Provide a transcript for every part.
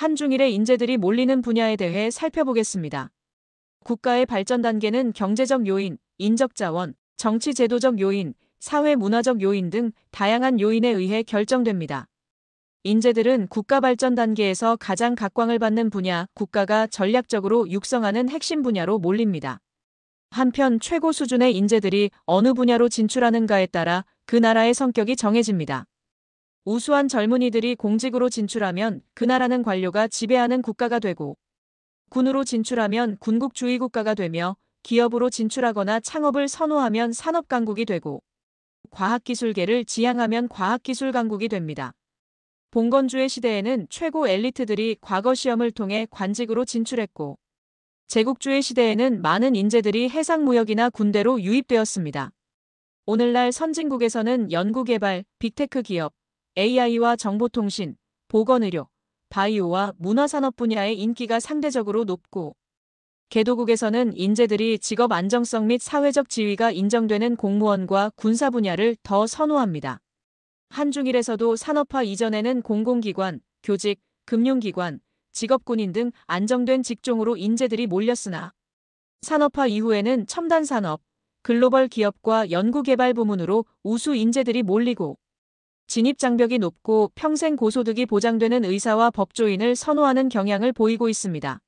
한중일의 인재들이 몰리는 분야에 대해 살펴보겠습니다. 국가의 발전 단계는 경제적 요인, 인적 자원, 정치 제도적 요인, 사회 문화적 요인 등 다양한 요인에 의해 결정됩니다. 인재들은 국가 발전 단계에서 가장 각광을 받는 분야, 국가가 전략적으로 육성하는 핵심 분야로 몰립니다. 한편 최고 수준의 인재들이 어느 분야로 진출하는가에 따라 그 나라의 성격이 정해집니다. 우수한 젊은이들이 공직으로 진출하면 그 나라는 관료가 지배하는 국가가 되고, 군으로 진출하면 군국주의 국가가 되며, 기업으로 진출하거나 창업을 선호하면 산업강국이 되고, 과학기술계를 지향하면 과학기술강국이 됩니다. 봉건주의 시대에는 최고 엘리트들이 과거 시험을 통해 관직으로 진출했고, 제국주의 시대에는 많은 인재들이 해상무역이나 군대로 유입되었습니다. 오늘날 선진국에서는 연구개발, 빅테크 기업, AI와 정보통신, 보건의료, 바이오와 문화산업 분야의 인기가 상대적으로 높고, 개도국에서는 인재들이 직업 안정성 및 사회적 지위가 인정되는 공무원과 군사 분야를 더 선호합니다. 한중일에서도 산업화 이전에는 공공기관, 교직, 금융기관, 직업군인 등 안정된 직종으로 인재들이 몰렸으나, 산업화 이후에는 첨단산업, 글로벌 기업과 연구개발 부문으로 우수 인재들이 몰리고, 진입장벽이 높고 평생 고소득이 보장되는 의사와 법조인을 선호하는 경향을 보이고 있습니다.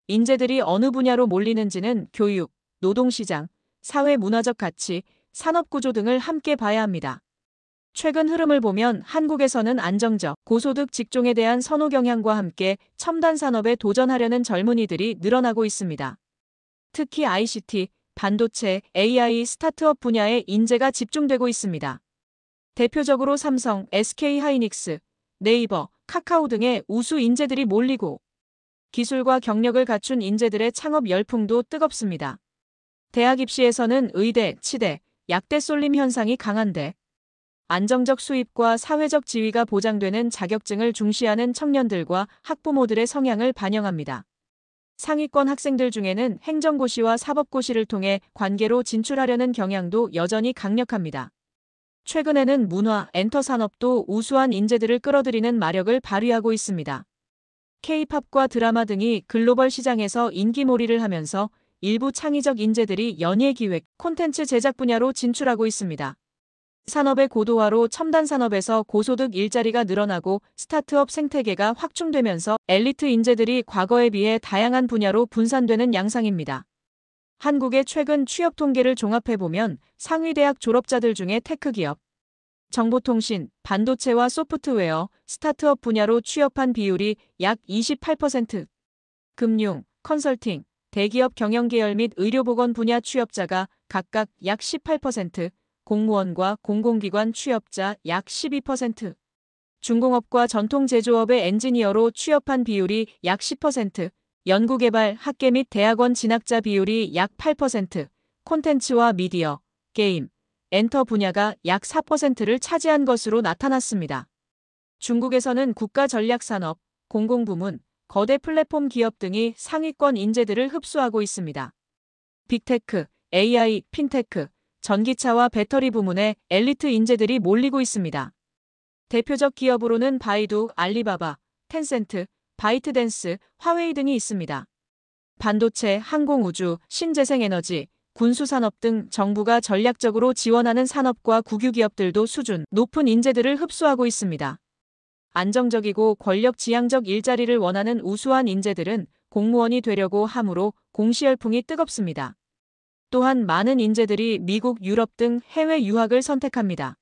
인재들이 어느 분야로 몰리는지는 교육, 노동시장, 사회문화적 가치, 산업구조 등을 함께 봐야 합니다. 최근 흐름을 보면 한국에서는 안정적, 고소득 직종에 대한 선호 경향과 함께 첨단 산업에 도전하려는 젊은이들이 늘어나고 있습니다. 특히 ICT, 반도체, AI 스타트업 분야에 인재가 집중되고 있습니다. 대표적으로 삼성, SK하이닉스, 네이버, 카카오 등의 우수 인재들이 몰리고, 기술과 경력을 갖춘 인재들의 창업 열풍도 뜨겁습니다. 대학 입시에서는 의대, 치대, 약대 쏠림 현상이 강한데, 안정적 수입과 사회적 지위가 보장되는 자격증을 중시하는 청년들과 학부모들의 성향을 반영합니다. 상위권 학생들 중에는 행정고시와 사법고시를 통해 관계로 진출하려는 경향도 여전히 강력합니다. 최근에는 문화, 엔터 산업도 우수한 인재들을 끌어들이는 마력을 발휘하고 있습니다. K-팝과 드라마 등이 글로벌 시장에서 인기몰이를 하면서 일부 창의적 인재들이 연예기획, 콘텐츠 제작 분야로 진출하고 있습니다. 산업의 고도화로 첨단 산업에서 고소득 일자리가 늘어나고 스타트업 생태계가 확충되면서 엘리트 인재들이 과거에 비해 다양한 분야로 분산되는 양상입니다. 한국의 최근 취업 통계를 종합해보면 상위대학 졸업자들 중에 테크기업, 정보통신, 반도체와 소프트웨어, 스타트업 분야로 취업한 비율이 약 28%, 금융, 컨설팅, 대기업 경영계열 및 의료보건 분야 취업자가 각각 약 18%, 공무원과 공공기관 취업자 약 12%, 중공업과 전통제조업의 엔지니어로 취업한 비율이 약 10%, 연구개발, 학계 및 대학원 진학자 비율이 약 8%, 콘텐츠와 미디어, 게임, 엔터 분야가 약 4%를 차지한 것으로 나타났습니다. 중국에서는 국가전략산업, 공공부문, 거대 플랫폼 기업 등이 상위권 인재들을 흡수하고 있습니다. 빅테크, AI, 핀테크, 전기차와 배터리 부문에 엘리트 인재들이 몰리고 있습니다. 대표적 기업으로는 바이두, 알리바바, 텐센트, 바이트댄스, 화웨이 등이 있습니다. 반도체, 항공우주, 신재생에너지, 군수산업 등 정부가 전략적으로 지원하는 산업과 국유기업들도 수준 높은 인재들을 흡수하고 있습니다. 안정적이고 권력지향적 일자리를 원하는 우수한 인재들은 공무원이 되려고 하므로 공시열풍이 뜨겁습니다. 또한 많은 인재들이 미국, 유럽 등 해외 유학을 선택합니다.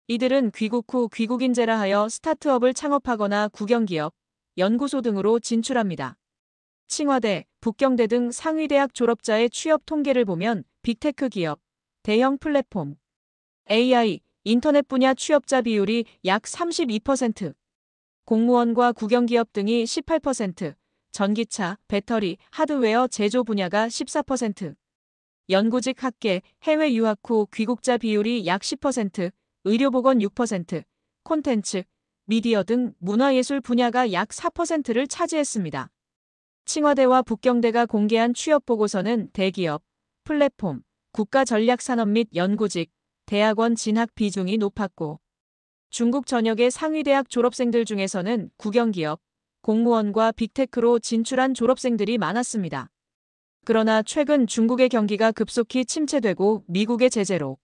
이들은 귀국 후 귀국인재라 하여 스타트업을 창업하거나 국영기업, 연구소 등으로 진출합니다. 칭화대, 북경대 등 상위대학 졸업자의 취업 통계를 보면 빅테크 기업, 대형 플랫폼, AI, 인터넷 분야 취업자 비율이 약 32%, 공무원과 국영기업 등이 18%, 전기차, 배터리, 하드웨어 제조 분야가 14%, 연구직 학계, 해외 유학 후 귀국자 비율이 약 10%, 의료보건 6%, 콘텐츠, 미디어 등 문화예술 분야가 약 4%를 차지했습니다. 칭화대와 북경대가 공개한 취업보고서는 대기업, 플랫폼, 국가전략산업 및 연구직, 대학원 진학 비중이 높았고, 중국 전역의 상위대학 졸업생들 중에서는 국영기업, 공무원과 빅테크로 진출한 졸업생들이 많았습니다. 그러나 최근 중국의 경기가 급속히 침체되고 미국의 제재로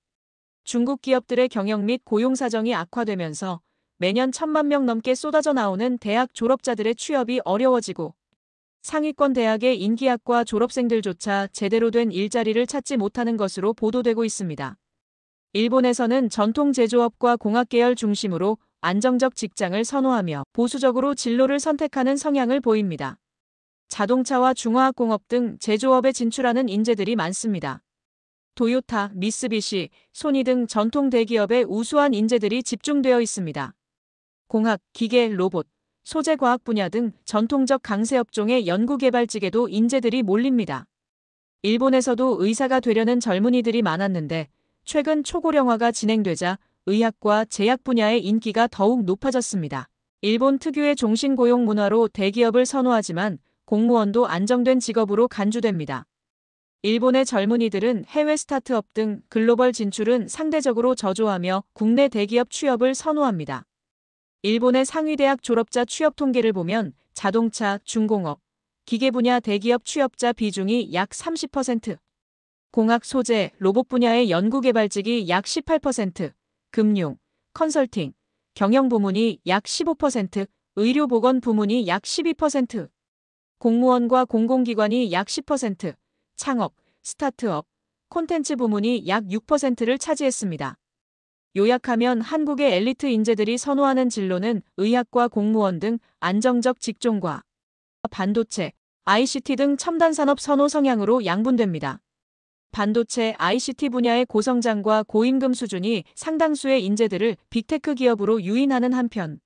중국 기업들의 경영 및 고용 사정이 악화되면서 매년 1,000만 명 넘게 쏟아져 나오는 대학 졸업자들의 취업이 어려워지고 상위권 대학의 인기학과 졸업생들조차 제대로 된 일자리를 찾지 못하는 것으로 보도되고 있습니다. 일본에서는 전통 제조업과 공학 계열 중심으로 안정적 직장을 선호하며 보수적으로 진로를 선택하는 성향을 보입니다. 자동차와 중화학공업 등 제조업에 진출하는 인재들이 많습니다. 토요타, 미쓰비시, 소니 등 전통 대기업의 우수한 인재들이 집중되어 있습니다. 공학, 기계, 로봇, 소재과학 분야 등 전통적 강세업종의 연구개발직에도 인재들이 몰립니다. 일본에서도 의사가 되려는 젊은이들이 많았는데 최근 초고령화가 진행되자 의학과 제약 분야의 인기가 더욱 높아졌습니다. 일본 특유의 종신고용 문화로 대기업을 선호하지만 공무원도 안정된 직업으로 간주됩니다. 일본의 젊은이들은 해외 스타트업 등 글로벌 진출은 상대적으로 저조하며 국내 대기업 취업을 선호합니다. 일본의 상위대학 졸업자 취업 통계를 보면 자동차, 중공업, 기계 분야 대기업 취업자 비중이 약 30%, 공학, 소재, 로봇 분야의 연구개발직이 약 18%, 금융, 컨설팅, 경영 부문이 약 15%, 의료보건 부문이 약 12%, 공무원과 공공기관이 약 10%, 창업, 스타트업, 콘텐츠 부문이 약 6%를 차지했습니다. 요약하면 한국의 엘리트 인재들이 선호하는 진로는 의학과 공무원 등 안정적 직종과 반도체, ICT 등 첨단산업 선호 성향으로 양분됩니다. 반도체, ICT 분야의 고성장과 고임금 수준이 상당수의 인재들을 빅테크 기업으로 유인하는 한편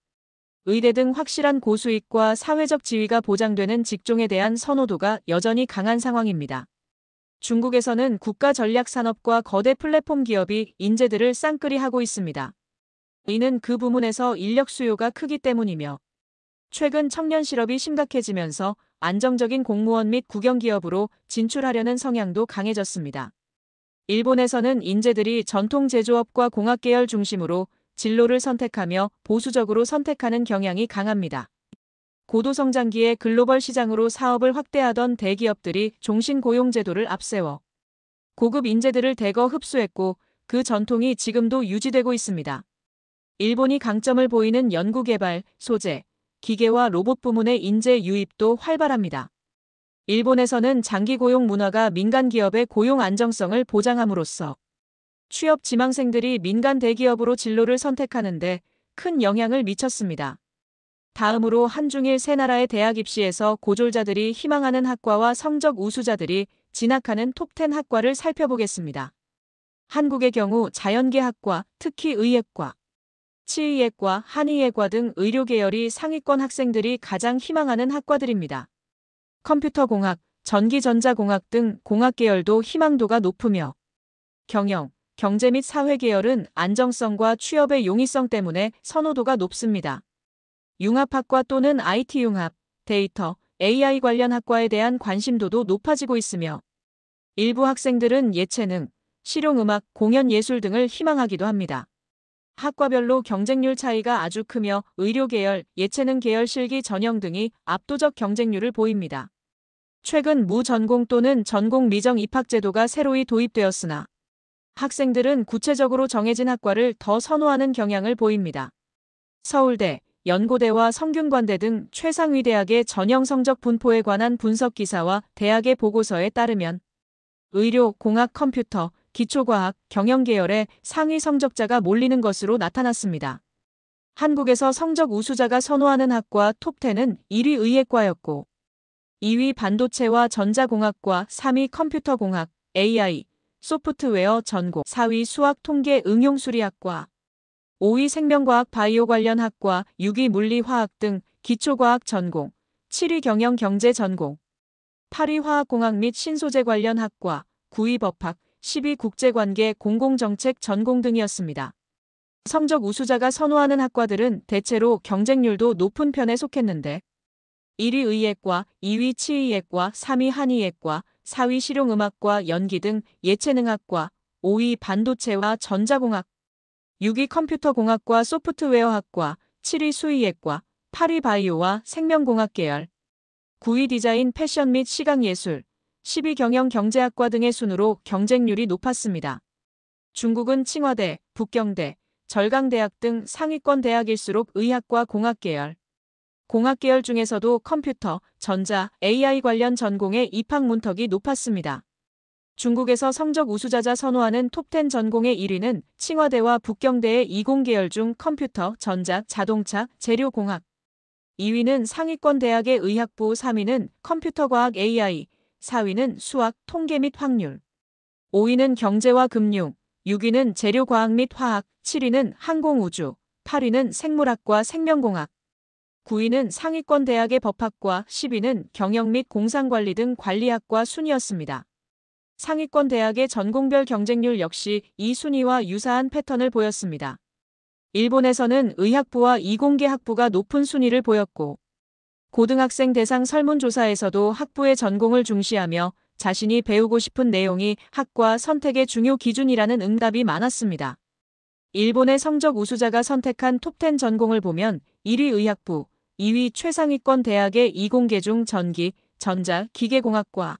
의대 등 확실한 고수익과 사회적 지위가 보장되는 직종에 대한 선호도가 여전히 강한 상황입니다. 중국에서는 국가전략산업과 거대 플랫폼 기업이 인재들을 쌍끌이 하고 있습니다. 이는 그 부문에서 인력 수요가 크기 때문이며 최근 청년 실업이 심각해지면서 안정적인 공무원 및 국영기업으로 진출하려는 성향도 강해졌습니다. 일본에서는 인재들이 전통 제조업과 공학 계열 중심으로 진로를 선택하며 보수적으로 선택하는 경향이 강합니다. 고도성장기에 글로벌 시장으로 사업을 확대하던 대기업들이 종신고용제도를 앞세워 고급 인재들을 대거 흡수했고 그 전통이 지금도 유지되고 있습니다. 일본이 강점을 보이는 연구개발, 소재, 기계와 로봇 부문의 인재 유입도 활발합니다. 일본에서는 장기 고용 문화가 민간 기업의 고용 안정성을 보장함으로써 취업 지망생들이 민간 대기업으로 진로를 선택하는데 큰 영향을 미쳤습니다. 다음으로 한중일 세 나라의 대학 입시에서 고졸자들이 희망하는 학과와 성적 우수자들이 진학하는 톱10 학과를 살펴보겠습니다. 한국의 경우 자연계학과, 특히 의예과, 치의예과, 한의예과 등 의료 계열이 상위권 학생들이 가장 희망하는 학과들입니다. 컴퓨터공학, 전기전자공학 등 공학 계열도 희망도가 높으며 경영, 경제 및 사회 계열은 안정성과 취업의 용이성 때문에 선호도가 높습니다. 융합학과 또는 IT 융합, 데이터, AI 관련 학과에 대한 관심도도 높아지고 있으며 일부 학생들은 예체능, 실용음악, 공연예술 등을 희망하기도 합니다. 학과별로 경쟁률 차이가 아주 크며 의료 계열, 예체능 계열 실기 전형 등이 압도적 경쟁률을 보입니다. 최근 무전공 또는 전공 미정 입학 제도가 새로이 도입되었으나 학생들은 구체적으로 정해진 학과를 더 선호하는 경향을 보입니다. 서울대, 연고대와 성균관대 등 최상위 대학의 전형 성적 분포에 관한 분석 기사와 대학의 보고서에 따르면 의료, 공학, 컴퓨터, 기초과학, 경영 계열의 상위 성적자가 몰리는 것으로 나타났습니다. 한국에서 성적 우수자가 선호하는 학과 톱10은 1위 의예과였고 2위 반도체와 전자공학과, 3위 컴퓨터공학, AI, 소프트웨어 전공, 4위 수학 통계 응용수리학과, 5위 생명과학 바이오 관련 학과, 6위 물리화학 등 기초과학 전공, 7위 경영 경제 전공, 8위 화학공학 및 신소재 관련 학과, 9위 법학, 10위 국제관계 공공정책 전공 등이었습니다. 성적 우수자가 선호하는 학과들은 대체로 경쟁률도 높은 편에 속했는데 1위 의예과, 2위 치의예과, 3위 한의예과, 4위 실용음악과 연기 등 예체능학과, 5위 반도체와 전자공학, 6위 컴퓨터공학과 소프트웨어학과, 7위 수의예과, 8위 바이오와 생명공학 계열, 9위 디자인 패션 및 시각예술, 10위 경영 경제학과 등의 순으로 경쟁률이 높았습니다. 중국은 칭화대, 북경대, 절강대학 등 상위권 대학일수록 의학과 공학 계열, 공학 계열 중에서도 컴퓨터, 전자, AI 관련 전공의 입학 문턱이 높았습니다. 중국에서 성적 우수자자 선호하는 톱10 전공의 1위는 칭화대와 북경대의 이공계열 중 컴퓨터, 전자, 자동차, 재료공학, 2위는 상위권 대학의 의학부, 3위는 컴퓨터과학 AI, 4위는 수학, 통계 및 확률, 5위는 경제와 금융, 6위는 재료과학 및 화학, 7위는 항공우주, 8위는 생물학과 생명공학, 9위는 상위권 대학의 법학과, 10위는 경영 및 공상관리 등 관리학과 순이었습니다. 상위권 대학의 전공별 경쟁률 역시 이 순위와 유사한 패턴을 보였습니다. 일본에서는 의학부와 이공계 학부가 높은 순위를 보였고, 고등학생 대상 설문조사에서도 학부의 전공을 중시하며 자신이 배우고 싶은 내용이 학과 선택의 중요 기준이라는 응답이 많았습니다. 일본의 성적 우수자가 선택한 톱10 전공을 보면 1위 의학부, 2위 최상위권 대학의 이공계 중 전기, 전자, 기계공학과,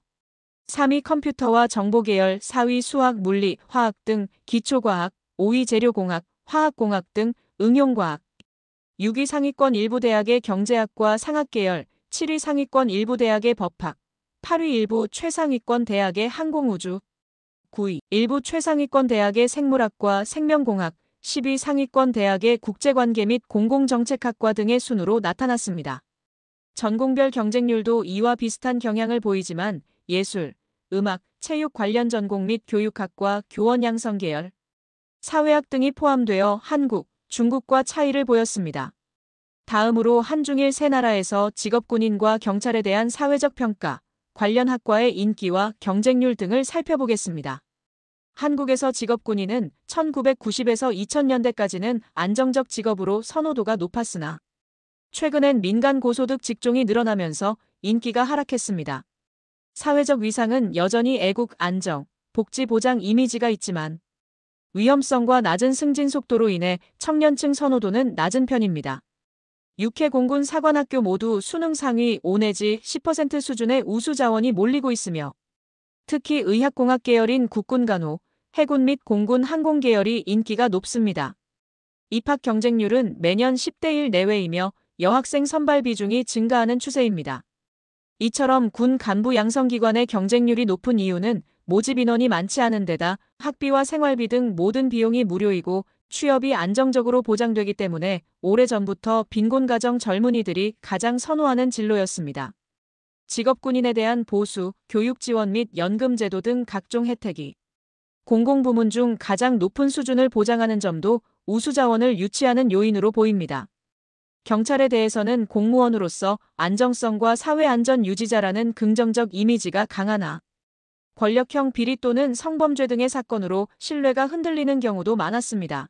3위 컴퓨터와 정보계열, 4위 수학, 물리, 화학 등 기초과학, 5위 재료공학, 화학공학 등 응용과학, 6위 상위권 일부 대학의 경제학과 상학계열, 7위 상위권 일부 대학의 법학, 8위 일부 최상위권 대학의 항공우주, 9위 일부 최상위권 대학의 생물학과 생명공학, 10위 상위권 대학의 국제관계 및 공공정책학과 등의 순으로 나타났습니다. 전공별 경쟁률도 이와 비슷한 경향을 보이지만 예술, 음악, 체육 관련 전공 및 교육학과 교원양성 계열, 사회학 등이 포함되어 한국, 중국과 차이를 보였습니다. 다음으로 한중일 세 나라에서 직업군인과 경찰에 대한 사회적 평가, 관련 학과의 인기와 경쟁률 등을 살펴보겠습니다. 한국에서 직업군인은 1990에서 2000년대까지는 안정적 직업으로 선호도가 높았으나 최근엔 민간 고소득 직종이 늘어나면서 인기가 하락했습니다. 사회적 위상은 여전히 애국, 안정, 복지 보장 이미지가 있지만 위험성과 낮은 승진 속도로 인해 청년층 선호도는 낮은 편입니다. 6회 공군 사관학교 모두 수능 상위 5 내지 10% 수준의 우수 자원이 몰리고 있으며 특히 의학공학 계열인 국군간호, 해군 및 공군 항공 계열이 인기가 높습니다. 입학 경쟁률은 매년 10대 1 내외이며 여학생 선발 비중이 증가하는 추세입니다. 이처럼 군 간부 양성기관의 경쟁률이 높은 이유는 모집 인원이 많지 않은 데다 학비와 생활비 등 모든 비용이 무료이고 취업이 안정적으로 보장되기 때문에 오래전부터 빈곤가정 젊은이들이 가장 선호하는 진로였습니다. 직업군인에 대한 보수, 교육 지원 및 연금 제도 등 각종 혜택이 공공부문 중 가장 높은 수준을 보장하는 점도 우수 자원을 유치하는 요인으로 보입니다. 경찰에 대해서는 공무원으로서 안정성과 사회안전 유지자라는 긍정적 이미지가 강하나 권력형 비리 또는 성범죄 등의 사건으로 신뢰가 흔들리는 경우도 많았습니다.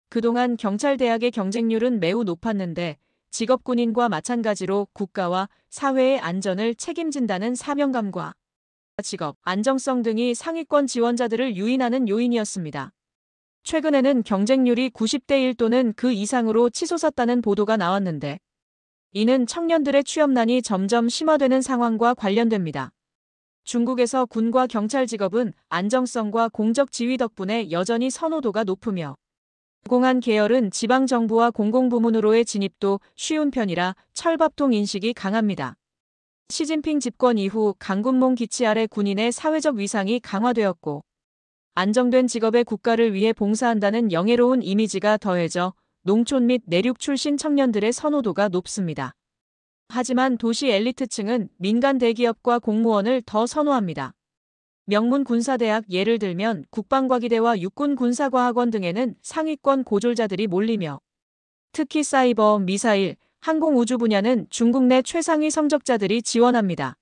그동안 경찰대학의 경쟁률은 매우 높았는데 직업군인과 마찬가지로 국가와 사회의 안전을 책임진다는 사명감과 직업, 안정성 등이 상위권 지원자들을 유인하는 요인이었습니다. 최근에는 경쟁률이 90대 1 또는 그 이상으로 치솟았다는 보도가 나왔는데 이는 청년들의 취업난이 점점 심화되는 상황과 관련됩니다. 중국에서 군과 경찰 직업은 안정성과 공적 지위 덕분에 여전히 선호도가 높으며 공안 계열은 지방정부와 공공부문으로의 진입도 쉬운 편이라 철밥통 인식이 강합니다. 시진핑 집권 이후 강군몽 기치 아래 군인의 사회적 위상이 강화되었고 안정된 직업의 국가를 위해 봉사한다는 영예로운 이미지가 더해져 농촌 및 내륙 출신 청년들의 선호도가 높습니다. 하지만 도시 엘리트층은 민간 대기업과 공무원을 더 선호합니다. 명문 군사대학 예를 들면 국방과기대와 육군군사과학원 등에는 상위권 고졸자들이 몰리며 특히 사이버, 미사일, 항공우주 분야는 중국 내 최상위 성적자들이 지원합니다.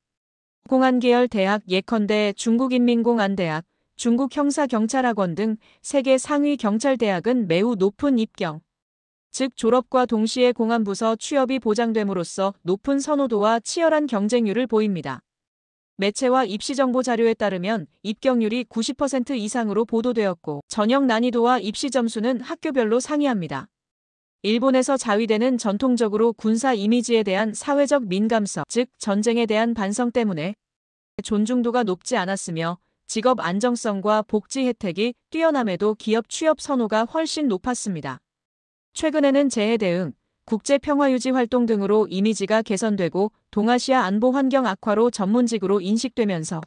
공안계열 대학 예컨대 중국인민공안대학, 중국형사경찰학원 등 세계 상위 경찰대학은 매우 높은 입경, 즉 졸업과 동시에 공안부서 취업이 보장됨으로써 높은 선호도와 치열한 경쟁률을 보입니다. 매체와 입시정보 자료에 따르면 입경률이 90% 이상으로 보도되었고 전형 난이도와 입시 점수는 학교별로 상이합니다. 일본에서 자위대는 전통적으로 군사 이미지에 대한 사회적 민감성, 즉 전쟁에 대한 반성 때문에 존중도가 높지 않았으며 직업 안정성과 복지 혜택이 뛰어남에도 기업 취업 선호가 훨씬 높았습니다. 최근에는 재해 대응, 국제 평화유지 활동 등으로 이미지가 개선되고 동아시아 안보 환경 악화로 전문직으로 인식되면서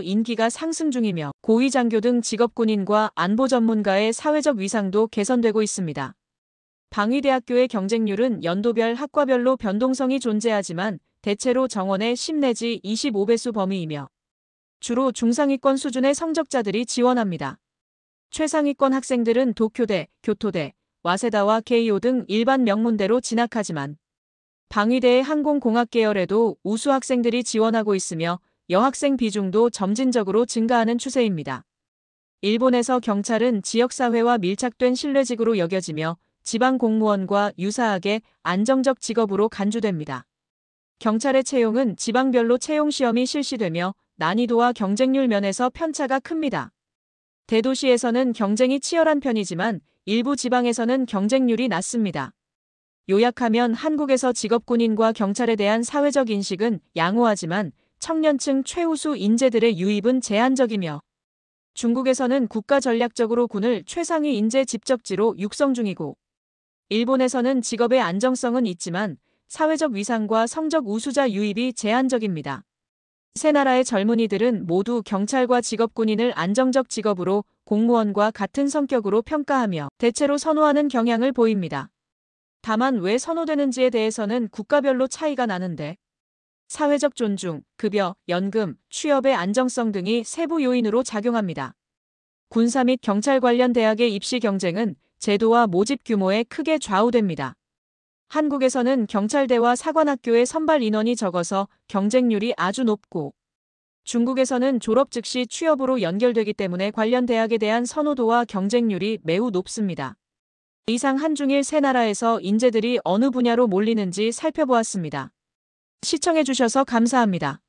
인기가 상승 중이며 고위 장교 등 직업군인과 안보 전문가의 사회적 위상도 개선되고 있습니다. 방위대학교의 경쟁률은 연도별 학과별로 변동성이 존재하지만 대체로 정원의 10 내지 25배수 범위이며 주로 중상위권 수준의 성적자들이 지원합니다. 최상위권 학생들은 도쿄대, 교토대, 와세다와 케이오 등 일반 명문대로 진학하지만 방위대의 항공공학 계열에도 우수 학생들이 지원하고 있으며 여학생 비중도 점진적으로 증가하는 추세입니다. 일본에서 경찰은 지역사회와 밀착된 신뢰직으로 여겨지며 지방 공무원과 유사하게 안정적 직업으로 간주됩니다. 경찰의 채용은 지방별로 채용시험이 실시되며 난이도와 경쟁률 면에서 편차가 큽니다. 대도시에서는 경쟁이 치열한 편이지만 일부 지방에서는 경쟁률이 낮습니다. 요약하면 한국에서 직업군인과 경찰에 대한 사회적 인식은 양호하지만 청년층 최우수 인재들의 유입은 제한적이며 중국에서는 국가 전략적으로 군을 최상위 인재 집적지로 육성 중이고 일본에서는 직업의 안정성은 있지만 사회적 위상과 성적 우수자 유입이 제한적입니다. 세 나라의 젊은이들은 모두 경찰과 직업군인을 안정적 직업으로 공무원과 같은 성격으로 평가하며 대체로 선호하는 경향을 보입니다. 다만 왜 선호되는지에 대해서는 국가별로 차이가 나는데 사회적 존중, 급여, 연금, 취업의 안정성 등이 세부 요인으로 작용합니다. 군사 및 경찰 관련 대학의 입시 경쟁은 제도와 모집 규모에 크게 좌우됩니다. 한국에서는 경찰대와 사관학교의 선발 인원이 적어서 경쟁률이 아주 높고 중국에서는 졸업 즉시 취업으로 연결되기 때문에 관련 대학에 대한 선호도와 경쟁률이 매우 높습니다. 이상 한중일 세 나라에서 인재들이 어느 분야로 몰리는지 살펴보았습니다. 시청해주셔서 감사합니다.